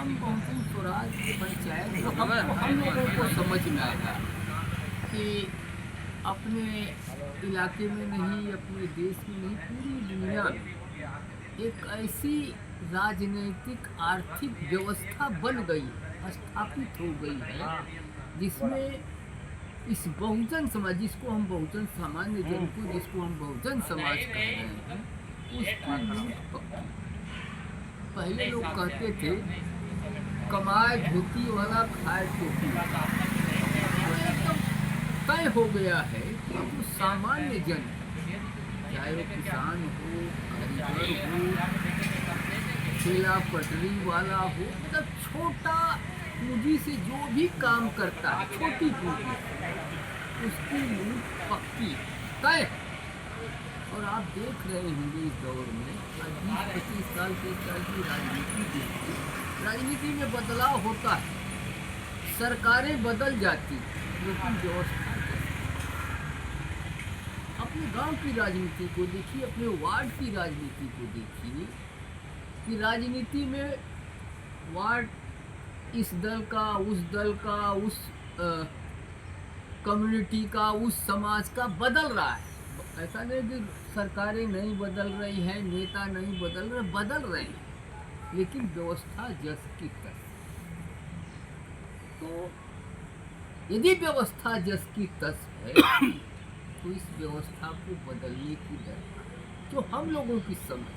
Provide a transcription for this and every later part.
हम बहुजन स्वराज पंचायत तो हम लोगों को समझ में आएगा कि अपने इलाके में नहीं, अपने देश में नहीं, पूरी दुनिया में एक ऐसी राजनीतिक आर्थिक व्यवस्था बन गई, स्थापित हो गई है, जिसमें इस बहुजन समाज, जिसको हम बहुजन सामान्य जन को, जिसको हम बहुजन समाज कह रहे हैं, उसकी लूट पक्की। पहले लोग कहते थे कमाए धोती वाला खाए टोपी, तो एकदम तय हो गया है कि जो सामान्य जन, चाहे वो किसान हो, कारीगर हो, ठेला पटरी वाला हो, मतलब छोटा पूंजी से जो भी काम करता है, छोटी पूंजी, उसकी लूट पक्की तय है। और आप देख रहे होंगे इस दौर में 20-25 साल के साल की राजनीति देखिए, राजनीति में बदलाव होता है, सरकारें बदल जाती, लेकिन व्यवस्था अपने गांव की राजनीति को देखिए, अपने वार्ड की राजनीति को देखिए कि राजनीति में वार्ड इस दल का, उस दल का, उस कम्युनिटी का, उस समाज का बदल रहा है। ऐसा नहीं कि सरकारें नहीं बदल रही हैं, नेता नहीं बदल रहे हैं, लेकिन व्यवस्था जस की तस। तो यदि व्यवस्था जस की तस है तो इस व्यवस्था को बदलने की दरकार, जो हम लोगों की समझ,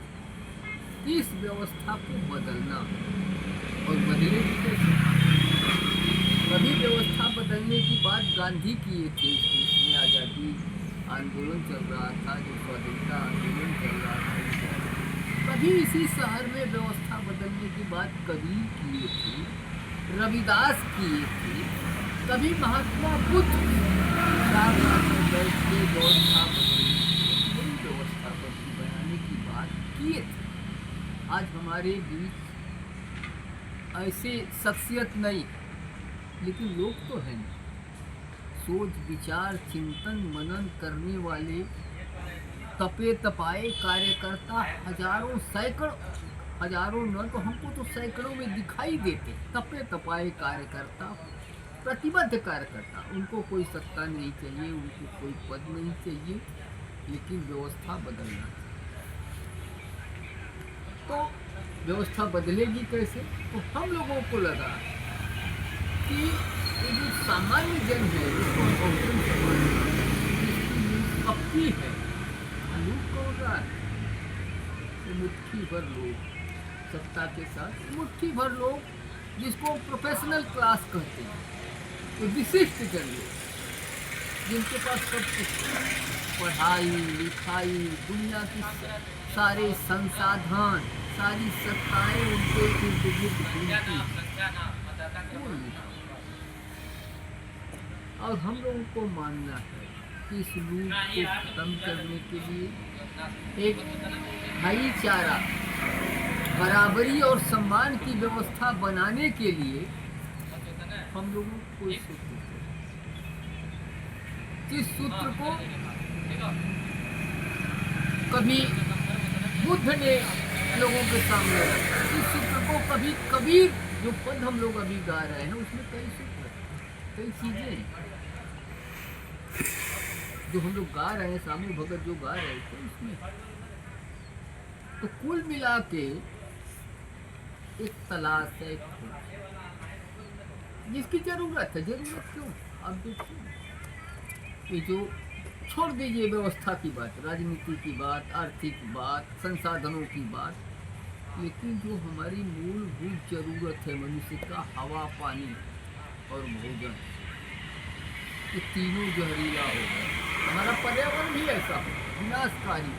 इस व्यवस्था को बदलना और बदले की कैसे। कभी व्यवस्था बदलने की बात गांधी किए थे, इस देश में आज़ादी आंदोलन चल रहा था, जो स्वाधीनता आंदोलन चल रहा था, कभी इसी शहर में व्यवस्था बदलने की बात कबीर किए थे, रविदास किए थे, कभी महात्मा बुद्ध बैठ के व्यवस्था बदलने, व्यवस्था बनाने की बात किए थे। आज हमारे बीच ऐसे शख्सियत नहीं, लेकिन लोग तो हैं, सोच विचार चिंतन मनन करने वाले तपे तपाए कार्यकर्ता हजारों सैकड़ों, हजारों न तो हमको तो सैकड़ों में दिखाई देते, तपे तपाए कार्यकर्ता, प्रतिबद्ध कार्यकर्ता। उनको कोई सत्ता नहीं चाहिए, उनको कोई पद नहीं चाहिए, लेकिन व्यवस्था बदलना चाहिए। तो व्यवस्था बदलेगी कैसे? तो हम लोगों को लगा कि ये जो सामान्य जन है, उसको बहुजन समाज, जिसकी लूट पक्की है, लूट कौन रहा है? तो मुट्ठी भर लोग सत्ता के साथ, मुट्ठी भर लोग जिसको प्रोफेशनल क्लास कहते हैं, तो विशिष्ट जन लोग जिनके पास सब कुछ, पढ़ाई लिखाई, दुनिया की सारे संसाधन, सारी सत्ताएं उनके इर्द गिर्द घूमती, और हम लोगों को मानना है कि इस लूट को खत्म करने के लिए एक भाईचारा, बराबरी और सम्मान की व्यवस्था बनाने के लिए हम लोगों को इस सूत्र को कभी बुद्ध ने लोगों के सामने रखा, इस सूत्र को कभी कबीर, जो पद हम लोग अभी गा रहे हैं उसमें कई सूत्र, कई चीजें जो हम लोग गा रहे हैं, स्वामी भगत जो गा रहे थे उसमें। तो कुल मिला के एक तलाश है, जिसकी जरूरत है। जरूरत क्यों? अब देखिए, ये जो छोड़ दीजिए व्यवस्था की बात, राजनीति की बात, आर्थिक बात, संसाधनों की बात, लेकिन जो हमारी मूलभूत जरूरत है मनुष्य का, हवा पानी और भोजन, ये तीनों जहरीला हो गए। हमारा पर्यावरण भी ऐसा हो, विनाशकारी।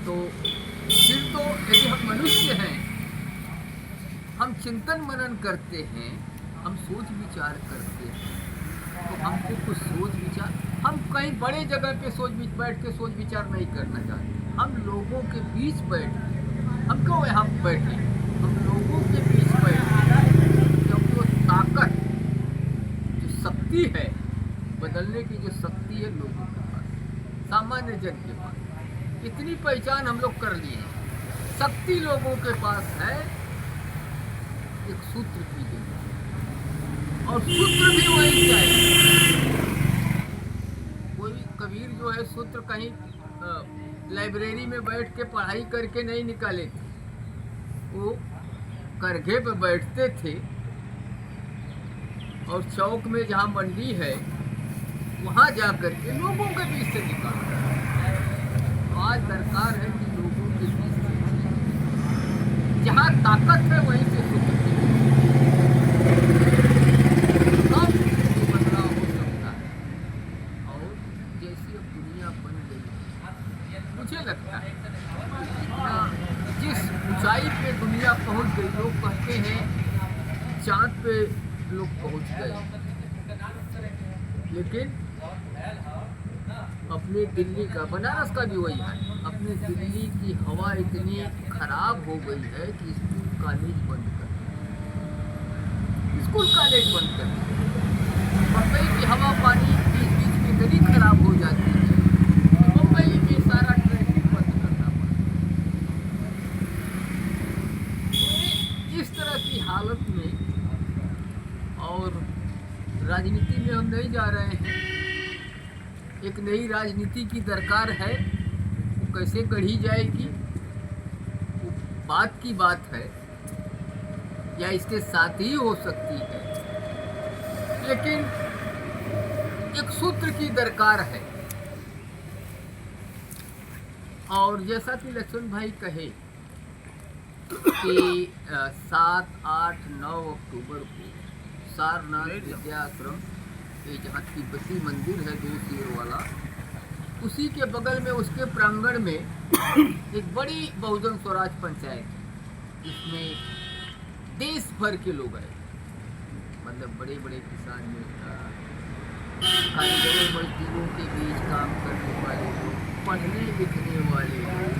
तो फिर तो यदि हम मनुष्य हैं, हम चिंतन मनन करते हैं, हम सोच विचार करते हैं, तो हमको कुछ सोच विचार, हम कहीं बड़े जगह पे बैठ के सोच विचार नहीं करना चाहते। हम लोगों के बीच बैठ, हम क्यों यहाँ बैठे? हम लोगों के बीच बैठे, क्योंकि वो ताकत, जो शक्ति है, बदलने की जो शक्ति है लोगों के पास, सामान्य जन के पास, इतनी पहचान हम लोग कर लिए। शक्ति लोगों के पास है एक सूत्र की गई और सूत्र भी वही चाहिए। कोई कबीर जो है सूत्र कहीं लाइब्रेरी में बैठ के पढ़ाई करके नहीं निकाले थे, वो करघे पे बैठते थे और चौक में जहाँ मंडी है वहाँ जा करके लोगों के बीच से निकालते। आज दरकार है कि लोगों के बीच से जहाँ ताकत है वहीं से सूत्र की अब बदलाव हो सकता है। और जैसी अब दुनिया बन गई, मुझे लगता है जिस ऊंचाई पे दुनिया पहुंच गई, लोग कहते हैं चांद पे लोग पहुंच गए, लेकिन अपने दिल्ली का, बनारस का भी वही है, अपने दिल्ली की हवा इतनी खराब हो गई है कि स्कूल कॉलेज बंद कर मुंबई की हवा पानी बीच बीच में इतनी खराब हो जाती है कि मुंबई में सारा ट्रैफिक बंद करना पड़ता है। इस तरह की हालत में और राजनीति में हम नहीं जा रहे हैं। एक नई राजनीति की दरकार है, वो कैसे गढ़ी जाएगी वो बात की बात है, या इसके साथ ही हो सकती है, लेकिन एक सूत्र की दरकार है। और जैसा कि लक्ष्मण भाई कहे कि 7, 8, 9 अक्टूबर को सारनाथ विद्याश्रम, ये जहाँ तिब्बती मंदिर है 2 सिर वाला, उसी के बगल में उसके प्रांगण में एक बड़ी बहुजन स्वराज पंचायत है, जिसमें देश भर के लोग आए, मतलब बड़े बड़े किसान नेता, कारीगरों मजदूरों के बीच काम करने वाले लोग, पढ़ने लिखने वाले लोग,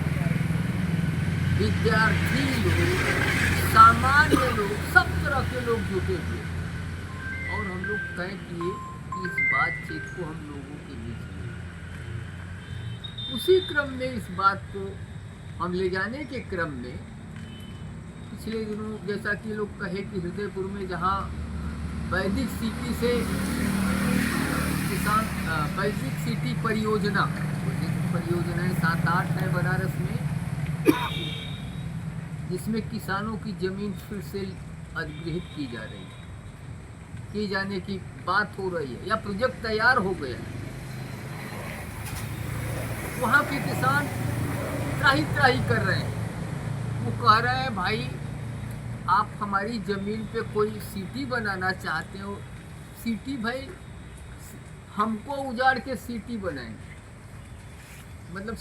विद्यार्थी लोग, सामान्य लोग, सब तरह के लोग जुटे हुए। और हम लोग तय किए कि इस बातचीत को हम लोगों के बीच में, उसी क्रम में इस बात को हम ले जाने के क्रम में पिछले दिनों जैसा कि लोग कहे कि हृदयपुर में जहाँ वैदिक सिटी से किसान वैदिक सिटी परियोजनाएं 7-8 है बनारस में, जिसमें किसानों की जमीन फिर से अधिग्रहित की जा रही है, की जाने की बात हो रही है या प्रोजेक्ट तैयार हो गया है। वहाँ के किसान त्राही कर रहे हैं, वो कह रहे हैं भाई आप हमारी ज़मीन पे कोई सिटी बनाना चाहते हो, सिटी भाई हमको उजाड़ के सिटी बनाएंगे, मतलब